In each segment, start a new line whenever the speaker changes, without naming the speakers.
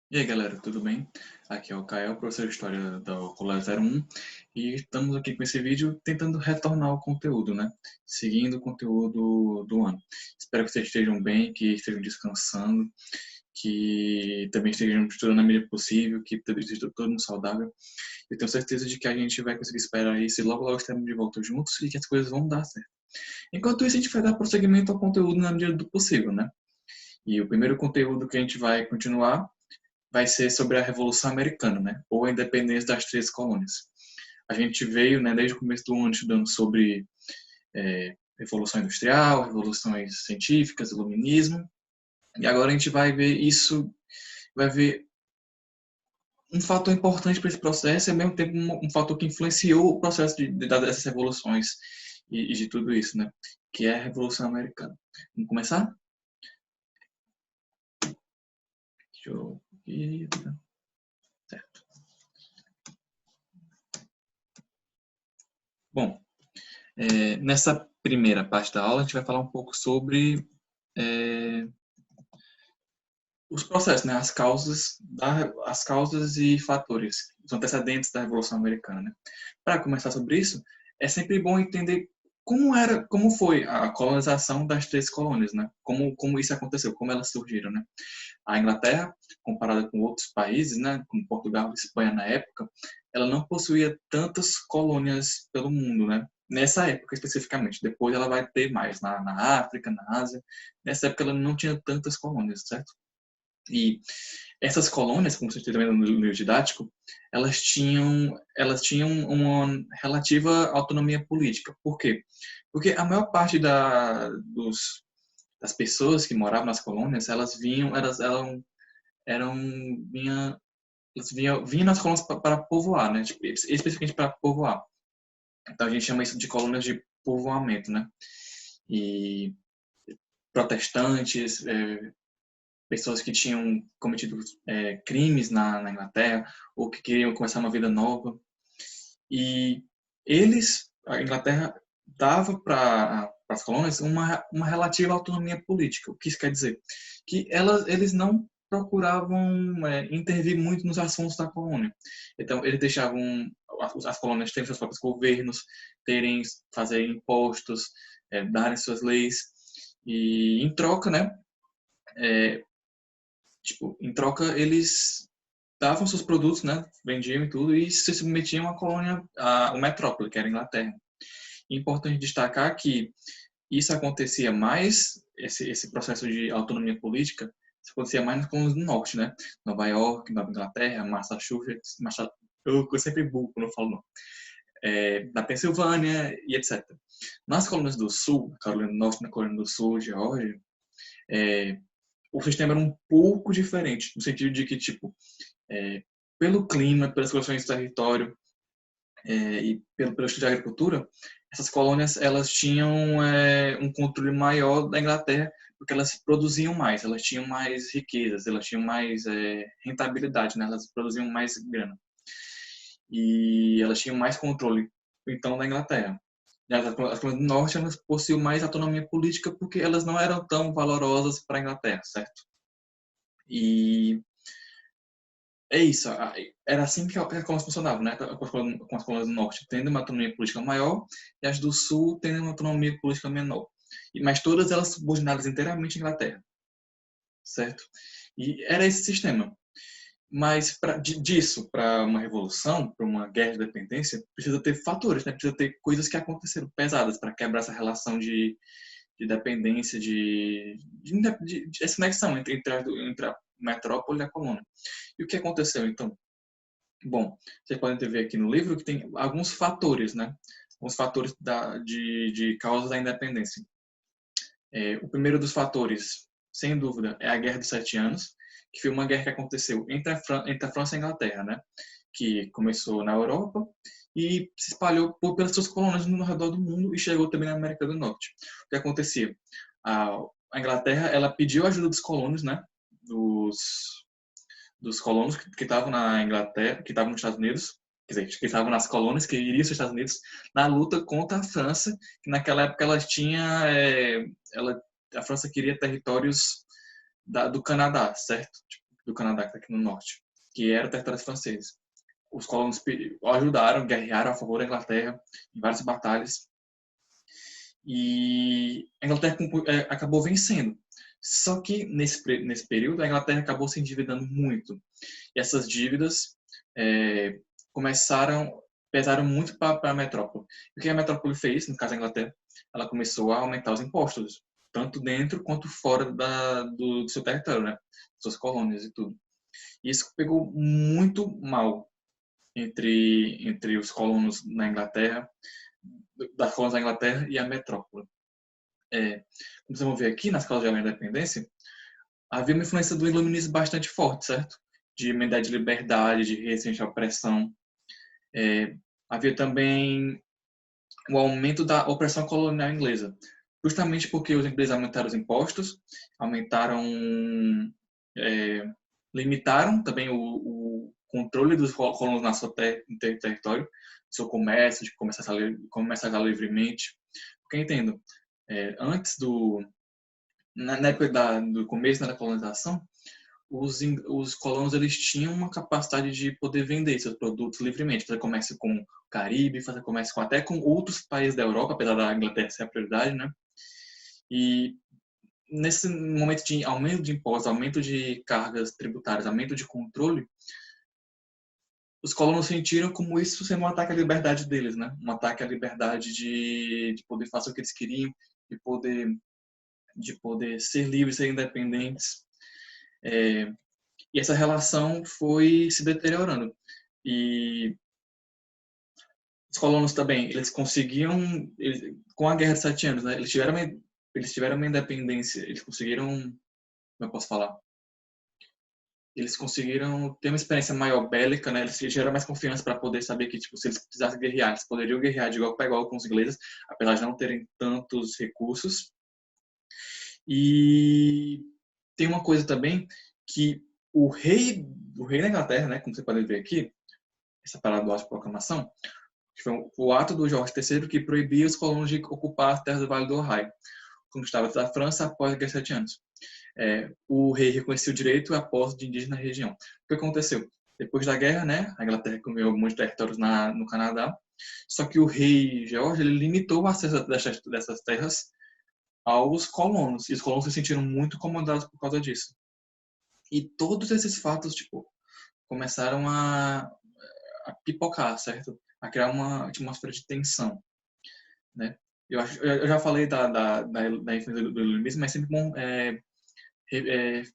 E aí galera, tudo bem? Aqui é o Kael, professor de História da Colégio 01 e estamos aqui com esse vídeo tentando retornar ao conteúdo, né? Seguindo o conteúdo do ano. Espero que vocês estejam bem, que estejam descansando, que também estejam estudando na medida possível, que também esteja todo mundo saudável. Eu tenho certeza de que a gente vai conseguir esperar isso e logo logo estaremos de volta juntos e que as coisas vão dar certo. Enquanto isso, a gente vai dar prosseguimento ao conteúdo na medida do possível, né? E o primeiro conteúdo que a gente vai continuar vai ser sobre a Revolução Americana, né? Ou a independência das 13 colônias. A gente veio, né, desde o começo do ano estudando sobre Revolução Industrial, revoluções científicas, iluminismo, e agora a gente vai ver isso, vai ver um fator importante para esse processo e ao mesmo tempo um fator que influenciou o processo dessas revoluções e de tudo isso, né? Que é a Revolução Americana. Vamos começar? Deixa eu... Certo. Bom, nessa primeira parte da aula, a gente vai falar um pouco sobre é, os processos, né? As causas e fatores, os antecedentes da Revolução Americana. Né? Para começar sobre isso, é sempre bom entender como foi a colonização das 13 colônias, né? Como isso aconteceu, como elas surgiram, né? A Inglaterra, comparada com outros países, né, como Portugal e Espanha na época, ela não possuía tantas colônias pelo mundo, né? Nessa época especificamente. Depois ela vai ter mais na África, na Ásia. Nessa época ela não tinha tantas colônias, certo? E essas colônias, como você está vendo no livro didático, elas tinham uma relativa autonomia política. Por quê? Porque a maior parte das pessoas que moravam nas colônias, eram vinha, vinham nas colônias para povoar, né? Tipo, especificamente para povoar. Então a gente chama isso de colônias de povoamento, né? E protestantes, pessoas que tinham cometido crimes na Inglaterra ou que queriam começar uma vida nova. E a Inglaterra dava para as colônias uma relativa autonomia política. O que isso quer dizer? Que eles não procuravam intervir muito nos assuntos da colônia. Então, eles deixavam as colônias terem seus próprios governos, fazer impostos, darem suas leis, e em troca, né, é, tipo, em troca eles davam seus produtos, né, vendiam e tudo, e se submetiam à colônia, à metrópole, que era a Inglaterra. É importante destacar que isso acontecia mais, esse processo de autonomia política, isso acontecia mais nas colônias do norte, né? Nova York, Nova Inglaterra, eu sempre burro quando eu falo não. Na Pensilvânia e etc. Nas colônias do sul, Carolina do Norte, na Carolina do Sul, Geórgia, é, o sistema era um pouco diferente, no sentido de que, tipo, pelo clima, pelas condições do território e pelo estilo de agricultura, essas colônias elas tinham um controle maior da Inglaterra, porque elas produziam mais, elas tinham mais riquezas, elas tinham mais rentabilidade, né? Elas produziam mais grana e elas tinham mais controle, então, da Inglaterra. As colônias do norte elas possuíam mais autonomia política porque elas não eram tão valorosas para a Inglaterra, certo? E é isso. Era assim que a colônia funcionava, né? Com as colônias do norte tendo uma autonomia política maior e as do sul tendo uma autonomia política menor. Mas todas elas subordinadas inteiramente à Inglaterra, certo? E era esse sistema. Mas disso para uma revolução, para uma guerra de independência, precisa ter fatores, né? Precisa ter coisas que aconteceram pesadas para quebrar essa relação de dependência, de essa conexão entre a metrópole e a colônia. E o que aconteceu, então? Bom, vocês podem ver aqui no livro que tem alguns fatores, né? Alguns fatores de causas da independência. O primeiro dos fatores, sem dúvida, é a Guerra dos Sete Anos, que foi uma guerra que aconteceu entre a França e a Inglaterra, né? Que começou na Europa e se espalhou pelas suas colônias no redor do mundo e chegou também na América do Norte. O que acontecia? A Inglaterra, ela pediu ajuda dos colonos, né? Dos colonos que estavam na Inglaterra, que estavam nos Estados Unidos, quer dizer, que estavam nas colônias, que iriam aos Estados Unidos, na luta contra a França, que naquela época a França queria territórios do Canadá, certo? do Canadá, que está aqui no norte, que era território francês. Os colonos ajudaram, guerrearam a favor da Inglaterra em várias batalhas, e a Inglaterra acabou vencendo. Só que nesse período a Inglaterra acabou se endividando muito. E essas dívidas pesaram muito para a metrópole. O que a metrópole fez, no caso da Inglaterra, ela começou a aumentar os impostos, tanto dentro quanto fora do seu território, né? Suas colônias e tudo. E isso pegou muito mal entre os colonos na Inglaterra, das colônias da Inglaterra e a metrópole. Como vocês vão ver aqui, nas causas da independência, havia uma influência do iluminismo bastante forte, certo? De ideia de liberdade, de resistência à opressão. Havia também o aumento da opressão colonial inglesa, justamente porque os ingleses aumentaram os impostos, limitaram também o controle dos colonos no seu território, seu comércio, de começar livremente. Porque entendo, antes na época do começo da colonização, os colonos eles tinham uma capacidade de poder vender seus produtos livremente, fazer comércio com o Caribe, fazer comércio até com outros países da Europa, apesar da Inglaterra ser a prioridade, né? E nesse momento de aumento de impostos, aumento de cargas tributárias, aumento de controle, os colonos sentiram como isso sendo um ataque à liberdade deles, né? Um ataque à liberdade de poder fazer o que eles queriam, de poder ser livres, ser independentes. E essa relação foi se deteriorando. E os colonos também, eles conseguiam, com a Guerra de 7 Anos, né, eles tiveram uma independência, eles conseguiram, como eu posso falar? Eles conseguiram ter uma experiência maior bélica, né? Eles tiveram mais confiança para poder saber que, tipo, se eles precisassem guerrear, eles poderiam guerrear de igual para igual com os ingleses, apesar de não terem tantos recursos. E tem uma coisa também que o rei da Inglaterra, né, como você pode ver aqui, essa parada do ato de proclamação, que foi o ato do Jorge III que proibia os colonos de ocupar as terras do Vale do Ohio, conquistadas da França após a Guerra de 7 Anos. O rei reconheceu o direito à posse de indígenas na região. O que aconteceu? Depois da guerra, né, a Inglaterra comeu muitos territórios no Canadá, só que o rei George ele limitou o acesso dessas terras aos colonos, e os colonos se sentiram muito incomodados por causa disso. E todos esses fatos, tipo, começaram a pipocar, certo? A criar uma atmosfera de tensão, né? Eu já falei da influência do iluminismo, mas é sempre bom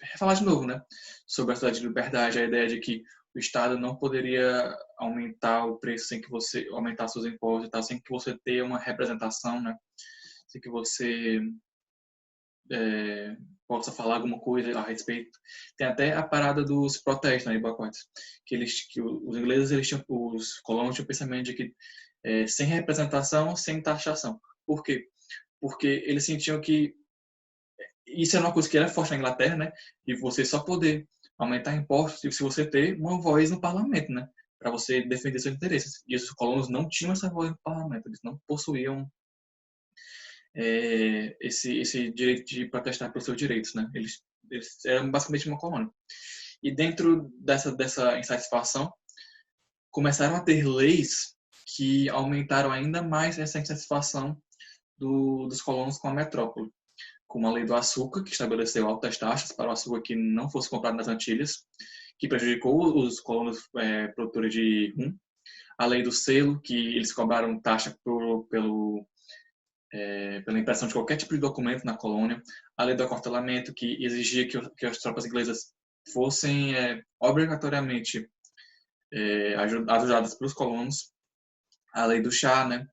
refalar de novo, né? Sobre a cidade de liberdade, a ideia de que o Estado não poderia aumentar o preço sem que você aumentar seus impostos e tal, sem que você tenha uma representação, né? Sem que você possa falar alguma coisa a respeito. Tem até a parada dos protestos, né, de boicotes, que os ingleses, os colonos tinham o pensamento de que sem representação, sem taxação. Por quê? Porque eles sentiam que isso era uma coisa que era forte na Inglaterra, né? E você só poder aumentar impostos se você ter uma voz no parlamento, né? Para você defender seus interesses. E os colonos não tinham essa voz no parlamento, eles não possuíam esse direito de protestar pelos seus direitos, né? Eles eram basicamente uma colônia. E dentro dessa insatisfação, começaram a ter leis que aumentaram ainda mais essa insatisfação dos colonos com a metrópole, como a lei do açúcar, que estabeleceu altas taxas para o açúcar que não fosse comprado nas Antilhas, que prejudicou os colonos produtores de rum, a lei do selo, que eles cobraram taxa pela impressão de qualquer tipo de documento na colônia, a lei do acortelamento, que exigia que as tropas inglesas fossem obrigatoriamente ajudadas pelos colonos, a lei do chá, né,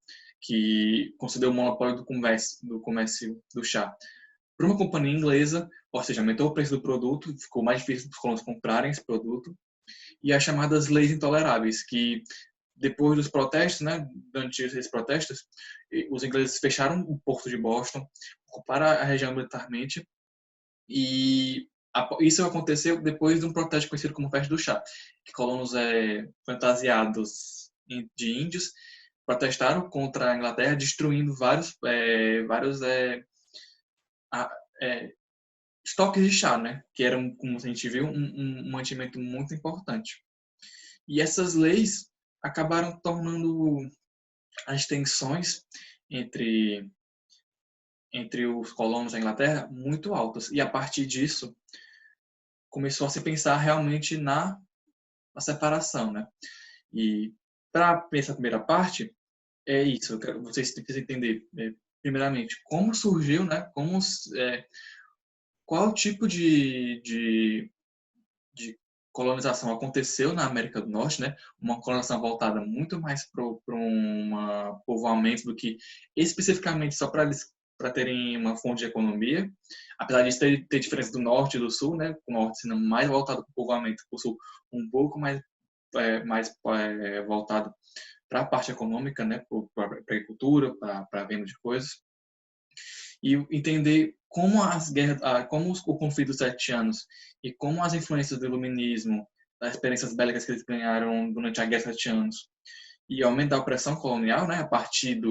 que concedeu o monopólio do comércio do chá para uma companhia inglesa, ou seja, aumentou o preço do produto, ficou mais difícil para os colonos comprarem esse produto, e as chamadas leis intoleráveis, que depois dos protestos, né, durante esses protestos, os ingleses fecharam o porto de Boston, ocuparam a região militarmente, e isso aconteceu depois de um protesto conhecido como Festa do Chá, que colonos fantasiados de índios protestaram contra a Inglaterra, destruindo vários estoques de chá, né? Que era, como a gente viu, um mantimento muito importante. E essas leis acabaram tornando as tensões entre, entre os colonos da Inglaterra muito altas. E a partir disso, começou a se pensar realmente na separação, né? E para essa primeira parte, é isso. Vocês precisam entender, primeiramente, como surgiu, né? Qual tipo de colonização aconteceu na América do Norte, né? Uma colonização voltada muito mais para um povoamento do que especificamente só para terem uma fonte de economia. Apesar de ter diferença do norte e do sul, né? O norte sendo mais voltado para o povoamento, o sul um pouco mais voltado para a parte econômica, né? Para a agricultura, para a venda de coisas. E entender como as guerras, como o conflito dos 7 anos e como as influências do iluminismo, das experiências bélicas que eles ganharam durante a Guerra dos 7 anos e aumento da opressão colonial, né, a partir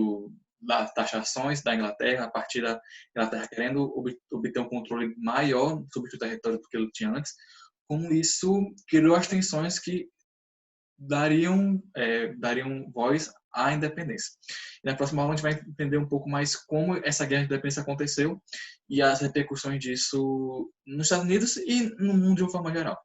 das taxações da Inglaterra, a partir da Inglaterra querendo obter um controle maior sobre o território do que ele tinha antes, como isso criou as tensões que dariam voz à independência. E na próxima aula a gente vai entender um pouco mais como essa guerra de independência aconteceu e as repercussões disso nos Estados Unidos e no mundo de uma forma geral.